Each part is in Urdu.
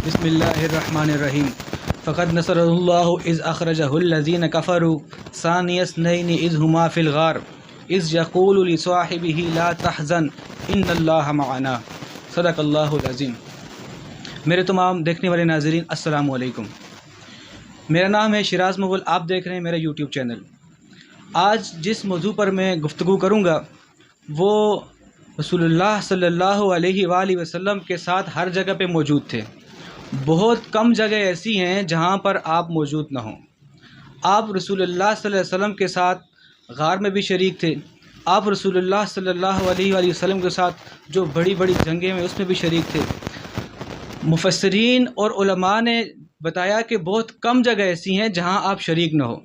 بسم اللہ الرحمن الرحیم فقد نصر اللہ اذ اخرجہ الذین کفروا ثانی اثنین اذ ہما فی الغار اذ یقول لصاحبہ لا تحزن ان اللہ معنا صدق اللہ العظیم۔ میرے تمام دیکھنے والے ناظرین السلام علیکم، میرا نام ہے شیراز مغل، آپ دیکھ رہے ہیں میرا یوٹیوب چینل۔ آج جس موضوع پر میں گفتگو کروں گا وہ رسول اللہ صلی اللہ علیہ وآلہ وسلم کے ساتھ ہر جگہ پہ موجود تھے۔ بہت کم جگہ ایسی ہیں جہاں پر آپ موجود نہ ہوں۔ آپ رسول اللہ صلی اللہ علیہ وسلم کے ساتھ غار میں بھی شریک تھے، آپ رسول اللہ صلی اللہ علیہ وآلہ وسلم کے ساتھ جو بڑی بڑی جنگیں میں اس میں بھی شریک تھے۔ مفسرین اور علماء نے بتایا کہ بہت کم جگہ ایسی ہیں جہاں آپ شریک نہ ہو۔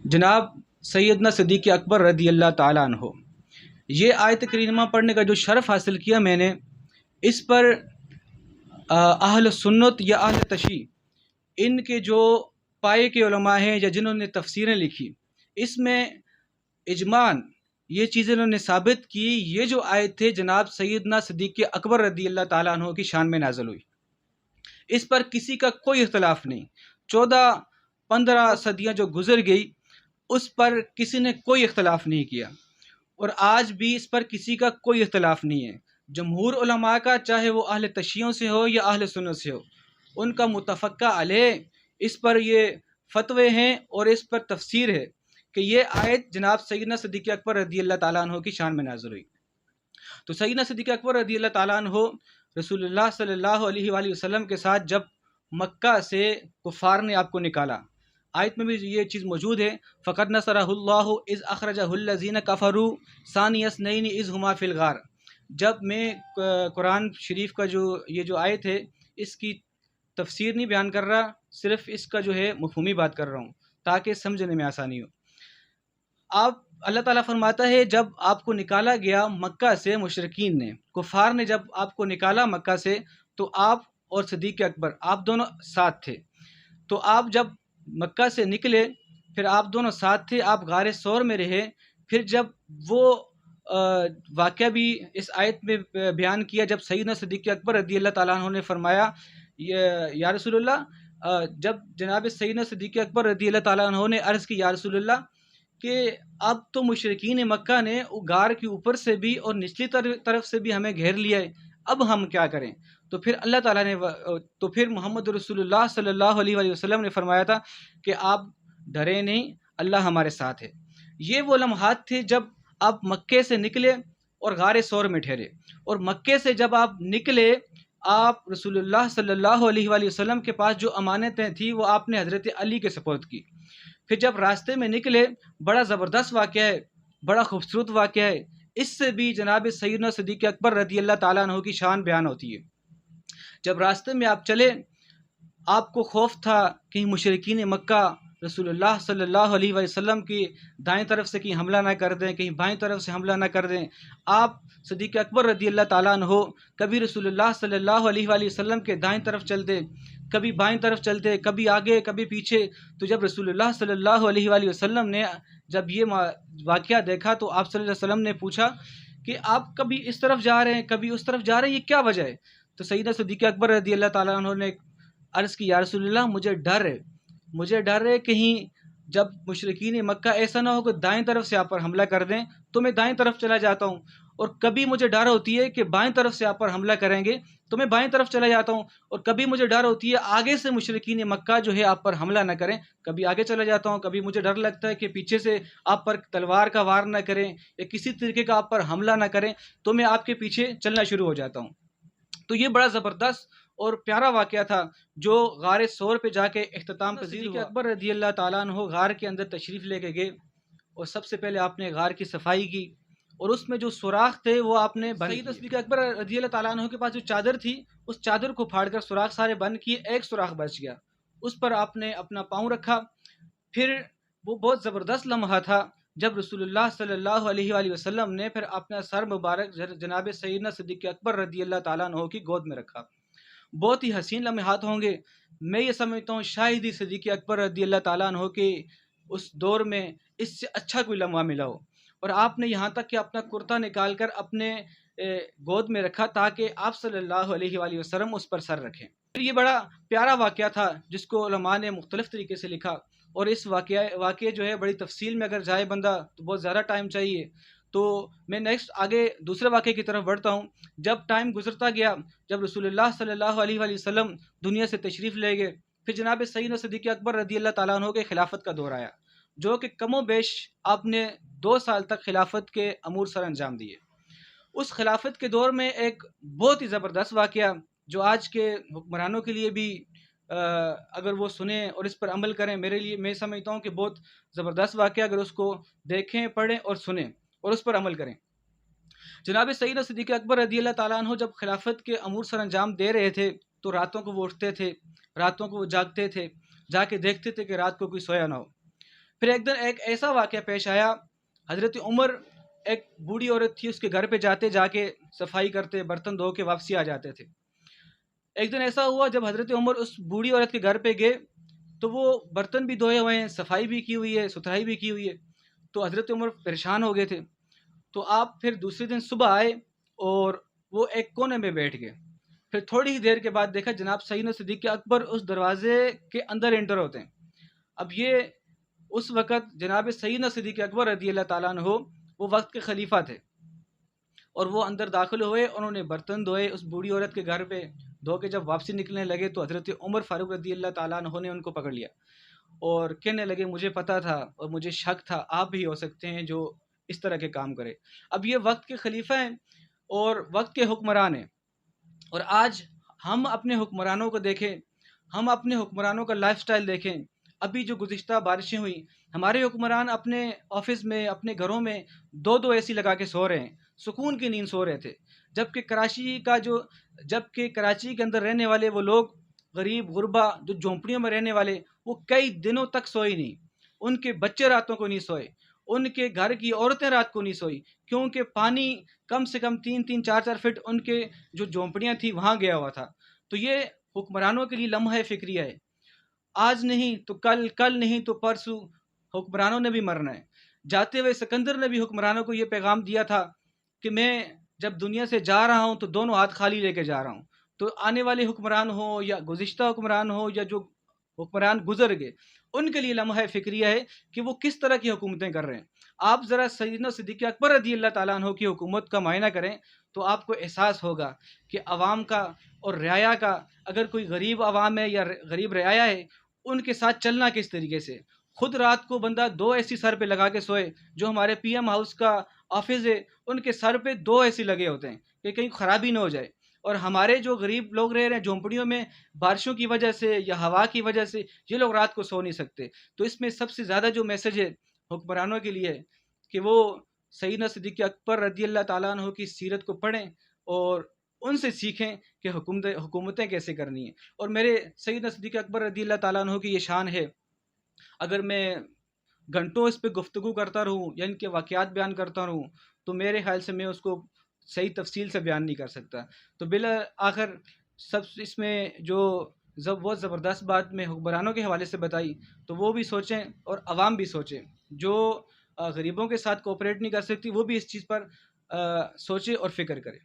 جناب سیدنا صدیق اکبر رضی اللہ تعالیٰ عنہ، یہ آیت کریمہ پڑھنے کا جو شرف حاصل کیا میں نے، اس پر اہل سنت یا اہل تشیع ان کے جو پائے کے علماء ہیں یا جنہوں نے تفسیریں لکھی، اس میں اجماعاً یہ چیزیں انہوں نے ثابت کی۔ یہ جو آیت تھے جناب سیدنا صدیق اکبر رضی اللہ تعالیٰ عنہ کی شان میں نازل ہوئی، اس پر کسی کا کوئی اختلاف نہیں۔ 14-15 صدیاں جو گزر گئی اس پر کسی نے کوئی اختلاف نہیں کیا، اور آج بھی اس پر کسی کا کوئی اختلاف نہیں ہے۔ جمہور علماء کا، چاہے وہ اہل تشیعوں سے ہو یا اہل سنت سے ہو، ان کا متفقہ علیہ اس پر یہ فتوے ہیں اور اس پر تفسیر ہے کہ یہ آیت جناب سیدنا صدیق اکبر رضی اللہ تعالیٰ عنہ کی شان میں نازل ہوئی۔ تو سیدنا صدیق اکبر رضی اللہ تعالیٰ عنہ رسول اللہ صلی اللہ علیہ وآلہ وسلم کے ساتھ جب مکہ سے کفار نے آپ کو نکالا، آیت میں بھی یہ چیز موجود ہے، فقد نصرہ اللہ اذ اخرجہ الذین کفروا ثانی اثنین اذ ہما فی الغار۔ جب میں قرآن شریف کا یہ جو آیت ہے اس کی تفسیر نہیں بیان کر رہا، صرف اس کا جو ہے مفہومی بات کر رہا ہوں تاکہ سمجھنے میں آسانی ہو۔ اللہ تعالیٰ فرماتا ہے جب آپ کو نکالا گیا مکہ سے، مشرکین نے، کفار نے جب آپ کو نکالا مکہ سے، تو آپ اور صدیق اکبر آپ دونوں ساتھ تھے۔ تو آپ جب مکہ سے نکلے پھر آپ دونوں ساتھ تھے، آپ غار ثور میں رہے۔ پھر جب وہ واقعہ بھی اس آیت میں بیان کیا جب سیدنا صدیق اکبر رضی اللہ تعالیٰ عنہ نے فرمایا یا رسول اللہ، جب جناب سیدنا صدیق اکبر رضی اللہ تعالیٰ عنہ نے عرض کی یا رسول اللہ کہ اب تو مشرکین مکہ نے غار کے اوپر سے بھی اور نچلی طرف سے بھی ہمیں گھیر لیا ہے، اب ہم کیا کریں؟ تو پھر اللہ تعالیٰ نے پھر محمد رسول اللہ صلی اللہ علیہ وآلہ وسلم نے فرمایا تھا کہ آپ ڈرے نہیں، اللہ ہمارے ساتھ ہے۔ یہ وہ لمحات تھے جب آپ مکے سے نکلے اور غار ثور میں ٹھہرے، اور مکے سے جب آپ نکلے آپ رسول اللہ صلی اللہ علیہ وآلہ وسلم کے پاس جو امانتیں تھیں وہ آپ نے حضرت علی کے سپرد کی۔ پھر جب راستے میں نکلے، بڑا زبردست واقعہ ہے، بڑا خوبصورت واقعہ ہے، اس سے بھی جناب سیدنا صدیق اکبر رضی اللہ تعالیٰ عنہ کی شان بیان ہوتی ہے۔ جب راستے میں آپ چلے، آپ کو خوف تھا کہیں مشرکین مکہ رسول اللہ صلی اللہ علیہ وسلم کی دائیں طرف سے کہیں حملہ نہ کر دیں، کہیں بائیں طرف سے حملہ نہ کر دیں۔ آپ صدیق اکبر رضی اللہ تعالیٰ عنہ کبھی رسول اللہ صلی اللہ علیہ وآلہ وسلم کے دائیں طرف چلتے، کبھی بائیں طرف چلتے، کبھی آگے کبھی پیچھے۔ تو جب رسول اللہ صلی اللہ علیہ وآلہ وسلم نے جب یہ واقعہ دیکھا تو آپ صلی اللہ علیہ وسلم نے پوچھا کہ آپ کبھی اس طرف جا رہے ہیں کبھی اس طرف جا رہے ہیں، یہ کیا وجہ ہے؟ تو سیدنا صدیق اکبر رضی اللہ تعالیٰ عنہ نے عرض کی یا رسول اللہ مجھے ڈر ہے کہیں جب مشرکین مکہ ایسا نہ ہو کہ دائیں طرف سے آپ پر حملہ کر دیں تو میں دائیں طرف چلا جاتا ہوں، اور کبھی مجھے ڈر ہوتی ہے کہ بائیں طرف سے آپ پر حملہ کریں گے تو میں بائیں طرف چلا جاتا ہوں، اور کبھی مجھے ڈر ہوتی ہے آگے سے مشرکین مکہ جو ہے آپ پر حملہ نہ کریں، کبھی آگے چلا جاتا ہوں، کبھی مجھے ڈر لگتا ہے کہ پیچھے سے آپ پر تلوار کا وار نہ کریں یا کسی طریقے کا آپ پر حملہ نہ کریں، تو میں آپ کے پیچھے چلنا شروع ہو جاتا ہوں۔ تو یہ بڑا زبردست اور پیارا واقعہ تھا جو غار ثور پہ جا کے اختتام پذیر ہوا۔ اکبر رضی اللہ تعالیٰ عنہ غار کے اندر تشریف لے کے گئے، اور سب سے پہلے آپ نے غار کی صفائی کی، اور اس میں جو سوراخ تھے وہ آپ نے بند کیے۔ صدیق اکبر رضی اللہ تعالیٰ عنہ کے پاس جو چادر تھی اس چادر کو پھاڑ کر سوراخ سارے بند کیے، ایک سوراخ بچ گیا، اس پر آپ نے اپنا پاؤں رکھا۔ پھر وہ بہت زبردست لمحہ تھا جب رسول اللہ صلی اللہ علیہ وآلہ وسلم نے پھر اپنا سر مبارک جناب سیدنا صدیق اکبر رضی اللہ تعالیٰ عنہ کی گود میں رکھا۔ بہت ہی حسین لمحات ہوں گے، میں یہ سمجھتا ہوں شاید ہی صدیق اکبر رضی اللہ تعالیٰ عنہ کے اس دور میں اس سے اچھا کوئی لمحہ ملا ہو۔ اور آپ نے یہاں تک کہ اپنا کرتا نکال کر اپنے گود میں رکھا تاکہ آپ صلی اللہ علیہ وآلہ وسلم اس پر سر رکھیں۔ پھر یہ بڑا پیارا واقعہ تھا جس کو علماء نے مختلف طریقے سے لکھا، اور اس واقعے جو ہے بڑی تفصیل میں اگر جائے بندہ تو بہت زیادہ ٹائم چاہیے، تو میں نیکسٹ آگے دوسرے واقعے کی طرف بڑھتا ہوں۔ جب ٹائم گزرتا گیا، جب رسول اللہ صلی اللہ علیہ وآلہ وسلم دنیا سے تشریف لے گئے، پھر جناب سیدنا صدیق اکبر رضی اللہ تعالیٰ عنہ کے خلافت کا دور آیا، جو کہ کم و بیش آپ نے 2 سال تک خلافت کے امور سر انجام دیے۔ اس خلافت کے دور میں ایک بہت ہی زبردست واقعہ جو آج کے حکمرانوں کے لیے بھی اگر وہ سنیں اور اس پر عمل کریں، میرے لیے میں سمجھتا ہوں کہ بہت زبردست واقعہ، اگر اس کو دیکھیں، پڑھیں اور سنیں اور اس پر عمل کریں۔ جناب سیدنا صدیق اکبر رضی اللہ تعالیٰ عنہ جب خلافت کے امور سر انجام دے رہے تھے تو راتوں کو وہ اٹھتے تھے، راتوں کو وہ جاگتے تھے، جا کے دیکھتے تھے کہ رات کو کوئی سویا نہ ہو۔ پھر ایک دن ایک ایسا واقعہ پیش آیا، حضرت عمر ایک بوڑھی عورت تھی، اس کے گھر پہ جا کے صفائی کرتے، برتن دھو کے واپسی آ جاتے تھے۔ ایک دن ایسا ہوا جب حضرت عمر اس بوڑھی عورت کے گھر پہ گئے تو وہ برتن بھی دھوئے ہوئے ہیں، صفائی بھی کی ہوئی ہے، ستھرائی بھی کی ہوئی ہے، تو حضرت عمر پریشان ہو گئے تھے۔ تو آپ پھر دوسرے دن صبح آئے اور وہ ایک کونے میں بیٹھ گئے۔ پھر تھوڑی ہی دیر کے بعد دیکھا جناب سیدنا صدیق اکبر اس دروازے کے اندر انٹر ہوتے ہیں۔ اب یہ اس وقت جناب سیدنا صدیق اکبر رضی اللہ تعالیٰ عنہ وہ وقت کے خلیفہ تھے، اور وہ اندر داخل ہوئے، انہوں نے برتن دھوئے اس بوڑھی عورت کے گھر پہ، دھو کے جب واپسی نکلنے لگے تو حضرت عمر فاروق رضی اللہ تعالیٰ عنہ نے ان کو پکڑ لیا اور کہنے لگے مجھے پتا تھا اور مجھے شک تھا آپ بھی ہو سکتے ہیں جو اس طرح کے کام کرے۔ اب یہ وقت کے خلیفہ ہیں اور وقت کے حکمران ہیں، اور آج ہم اپنے حکمرانوں کو دیکھیں، ہم اپنے حکمرانوں کا لائف سٹائل دیکھیں۔ ابھی جو گزشتہ بارشیں ہوئیں، ہمارے حکمران اپنے آفس میں، اپنے گھروں میں 2 اے سی لگا کے سو رہے ہیں، سکون کی نیند سو رہے تھے، جبکہ کراچی کے اندر رہنے والے وہ لوگ غریب غربا جو جھونپڑیوں میں رہنے والے، وہ کئی دنوں تک سوئے نہیں، ان کے بچے راتوں کو نہیں سوئے، ان کے گھر کی عورتیں رات کو نہیں سوئی، کیونکہ پانی کم سے کم 3-4 فٹ ان کے جو جھونپڑیاں تھیں وہاں گیا ہوا تھا۔ تو یہ حکمرانوں کے لیے لمحہ فکریہ ہے، آج نہیں تو کل، کل نہیں تو پرسوں حکمرانوں نے بھی مرنا ہے۔ جاتے ہوئے سکندر نے بھی حکمرانوں کو یہ پیغام دیا تھا کہ میں جب دنیا سے جا رہا ہوں تو دونوں ہاتھ خالی لے کے جا رہا ہوں۔ تو آنے والے حکمران ہوں یا گزشتہ حکمران ہوں یا جو حکمران گزر گئے، ان کے لیے لمحہ فکریہ ہے کہ وہ کس طرح کی حکومتیں کر رہے ہیں۔ آپ ذرا سیدنا صدیق اکبر رضی اللہ تعالیٰ عنہ کی حکومت کا معائنہ کریں تو آپ کو احساس ہوگا کہ عوام کا اور رعایا کا، اگر کوئی غریب عوام ہے یا غریب رعایا ہے، ان کے ساتھ چلنا کس طریقے سے۔ خود رات کو بندہ 2 اے سی سر پہ لگا کے سوئے، جو ہمارے پی ایم ہاؤس کا آفس ہے ان کے سر پہ 2 اے سی لگے ہوتے ہیں کہ کہیں خرابی نہ ہو جائے، اور ہمارے جو غریب لوگ رہ رہے ہیں جھونپڑیوں میں، بارشوں کی وجہ سے یا ہوا کی وجہ سے یہ لوگ رات کو سو نہیں سکتے۔ تو اس میں سب سے زیادہ جو میسج ہے حکمرانوں کے لیے کہ وہ سیدنا صدیق اکبر رضی اللہ تعالیٰ عنہ کی سیرت کو پڑھیں اور ان سے سیکھیں کہ حکومتیں کیسے کرنی ہیں۔ اور میرے سیدنا صدیق اکبر رضی اللہ تعالیٰ عنہ کی یہ شان ہے، اگر میں گھنٹوں اس پہ گفتگو کرتا رہوں یا ان کے واقعات بیان کرتا رہوں تو میرے خیال سے میں اس کو صحیح تفصیل سے بیان نہیں کر سکتا۔ تو بالآخر سب اس میں جو بہت زبردست بات میں حکمرانوں کے حوالے سے بتائی، تو وہ بھی سوچیں اور عوام بھی سوچیں، جو غریبوں کے ساتھ کوپریٹ نہیں کر سکتی وہ بھی اس چیز پر سوچے اور فکر کرے۔